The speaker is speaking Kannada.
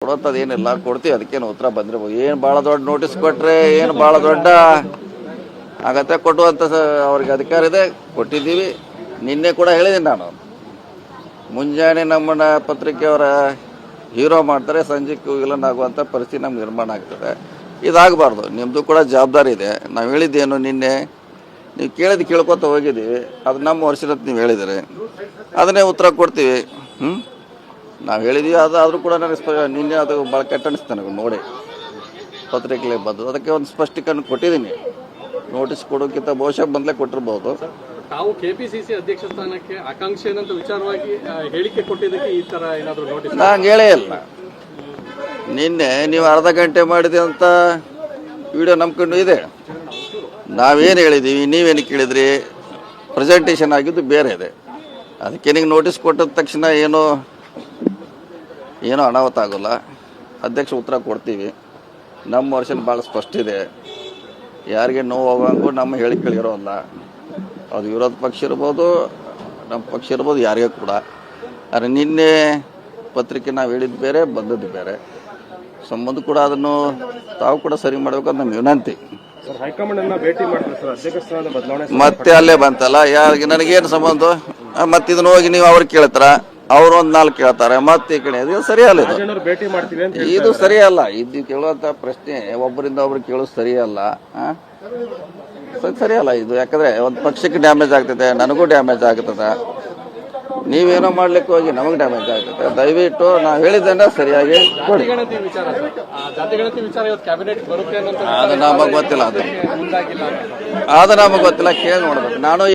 ಕೊಡುವಂಥದ್ದು ಏನಿಲ್ಲ, ಕೊಡ್ತೀವಿ. ಅದಕ್ಕೇನು ಉತ್ತರ ಬಂದಿರ್ಬೋದು. ಏನು ಭಾಳ ದೊಡ್ಡ ನೋಟಿಸ್ ಕೊಟ್ಟರೆ ಏನು ಭಾಳ ದೊಡ್ಡ ಅಗತ್ಯ ಕೊಟ್ಟುವಂಥ ಅವ್ರಿಗೆ ಅಧಿಕಾರ ಇದೆ, ಕೊಟ್ಟಿದ್ದೀವಿ. ನಿನ್ನೆ ಕೂಡ ಹೇಳಿದ್ದೀನಿ ನಾನು, ಮುಂಜಾನೆ ನಮ್ಮನ್ನ ಪತ್ರಿಕೆಯವರ ಹೀರೋ ಮಾಡ್ತಾರೆ, ಸಂಜೆಗೆ ವಿಲನ್ ಆಗುವಂಥ ಪರಿಸ್ಥಿತಿ ನಮ್ಗೆ ನಿರ್ಮಾಣ ಆಗ್ತದೆ. ಇದಾಗಬಾರ್ದು. ನಿಮ್ಮದು ಕೂಡ ಜವಾಬ್ದಾರಿ ಇದೆ. ನಾವು ಹೇಳಿದ್ದೇನು ನಿನ್ನೆ, ನೀವು ಕೇಳ್ಕೊತ ಹೋಗಿದ್ದೀವಿ, ಅದು ನಮ್ಮ ವರ್ಷದ ನೀವು ಹೇಳಿದರೆ ಅದನ್ನೇ ಉತ್ತರ ಕೊಡ್ತೀವಿ. ನಾವು ಹೇಳಿದ್ದೀವಿ. ಅದಾದರೂ ಕೂಡ ನನಗೆ ನಿನ್ನೆ ಅದು ಭಾಳ ಕೆಟ್ಟ ಅನಿಸ್ತು ನನಗೆ ನೋಡಿ, ಪತ್ರಿಕೆಗೆ ಬಂದು ಅದಕ್ಕೆ ಒಂದು ಸ್ಪಷ್ಟೀಕರಣ ಕೊಟ್ಟಿದ್ದೀನಿ. ನೋಟಿಸ್ ಕೊಡೋಕ್ಕಿಂತ ಬಹುಶಃ ಬಂದಲೇ ಕೊಟ್ಟಿರ್ಬೋದು. ತಾವು ಕೆಪಿಸಿಸಿ ಅಧ್ಯಕ್ಷ ಸ್ಥಾನಕ್ಕೆ ಆಕಾಂಕ್ಷೆ ಏನಂತ ವಿಚಾರವಾಗಿ ಹೇಳಿಕೆ ಕೊಟ್ಟಿದ್ದಕ್ಕೆ ಈ ತರ ಏನಾದರೂ ನೋಟಿಸ್ ನಾನು ಹೇಳೇ ಇಲ್ಲ. ನಿನ್ನೆ ನೀವು ಅರ್ಧ ಗಂಟೆ ಮಾಡಿದೆ ಅಂತ ವಿಡಿಯೋ ನಮ್ಮ ಇದೆ. ನಾವೇನು ಹೇಳಿದ್ದೀವಿ, ನೀವೇನು ಕೇಳಿದ್ರಿ, ಪ್ರೆಸೆಂಟೇಷನ್ ಆಗಿದ್ದು ಬೇರೆ ಇದೆ. ಅದಕ್ಕೆ ನಿಮಗೆ ನೋಟಿಸ್ ಕೊಟ್ಟಿದ ತಕ್ಷಣ ಏನೋ ಅನಾಹುತ ಆಗೋಲ್ಲ. ಅಧ್ಯಕ್ಷ ಉತ್ತರ ಕೊಡ್ತೀವಿ. ನಮ್ಮ ವರ್ಷನ್ ಭಾಳ ಸ್ಪಷ್ಟ ಇದೆ. ಯಾರಿಗೆ ನೋವು ಹೋಗಂಗೂ ನಮ್ಮ ಹೇಳಿಕೆಗಳಿರೋಲ್ಲ. ಅದು ವಿರೋಧ ಪಕ್ಷ ಇರ್ಬೋದು, ನಮ್ಮ ಪಕ್ಷ ಇರ್ಬೋದು, ಯಾರಿಗೂ ಕೂಡ. ಆದರೆ ನಿನ್ನೆ ಪತ್ರಿಕೆ ನಾವು ಹೇಳಿದ್ದು ಬೇರೆ, ಬಂದದ್ದು ಬೇರೆ. ಸಂಬಂಧ ಕೂಡ ಅದನ್ನು ತಾವು ಕೂಡ ಸರಿ ಮಾಡಬೇಕಂತ ನಮ್ಮ ವಿನಂತಿ. ಮತ್ತೆ ಅಲ್ಲೇ ಬಂತಲ್ಲ, ಯಾರಿಗೆ ನನಗೇನು ಸಂಬಂಧ? ಮತ್ತೆ ಇದನ್ನ ಹೋಗಿ ನೀವು ಅವ್ರಿಗೆ ಕೇಳ್ತಾರ, ಅವರು ಒಂದು 4 ಕೇಳ್ತಾರೆ, ಮತ್ತೆ ಈ ಕಡೆ. ಇದು ಸರಿಯಲ್ಲ, ಇದು ಸರಿಯಲ್ಲ. ಇದು ಕೇಳುವಂಥ ಪ್ರಶ್ನೆ ಒಬ್ಬರಿಂದ ಒಬ್ರು ಕೇಳೋದು ಸರಿಯಲ್ಲ, ಸರಿಯಲ್ಲ ಇದು. ಯಾಕಂದ್ರೆ ಒಂದು ಪಕ್ಷಕ್ಕೆ ಡ್ಯಾಮೇಜ್ ಆಗ್ತದೆ, ನನಗೂ ಡ್ಯಾಮೇಜ್ ಆಗ್ತದೆ. ನೀವೇನೋ ಮಾಡ್ಲಿಕ್ಕೆ ಹೋಗಿ ನಮಗೆ ಡ್ಯಾಮೇಜ್ ಆಗ್ತದೆ. ದಯವಿಟ್ಟು ನಾವು ಹೇಳಿದ್ದನ್ನ ಸರಿಯಾಗಿ ಕೊಡಿ. ಅದು ನಮಗೆ ಗೊತ್ತಿಲ್ಲ, ಅದು ನಮಗೆ ಗೊತ್ತಿಲ್ಲ. ಕೇಳಿ ನೋಡ್ಬೇಕು. ನಾನು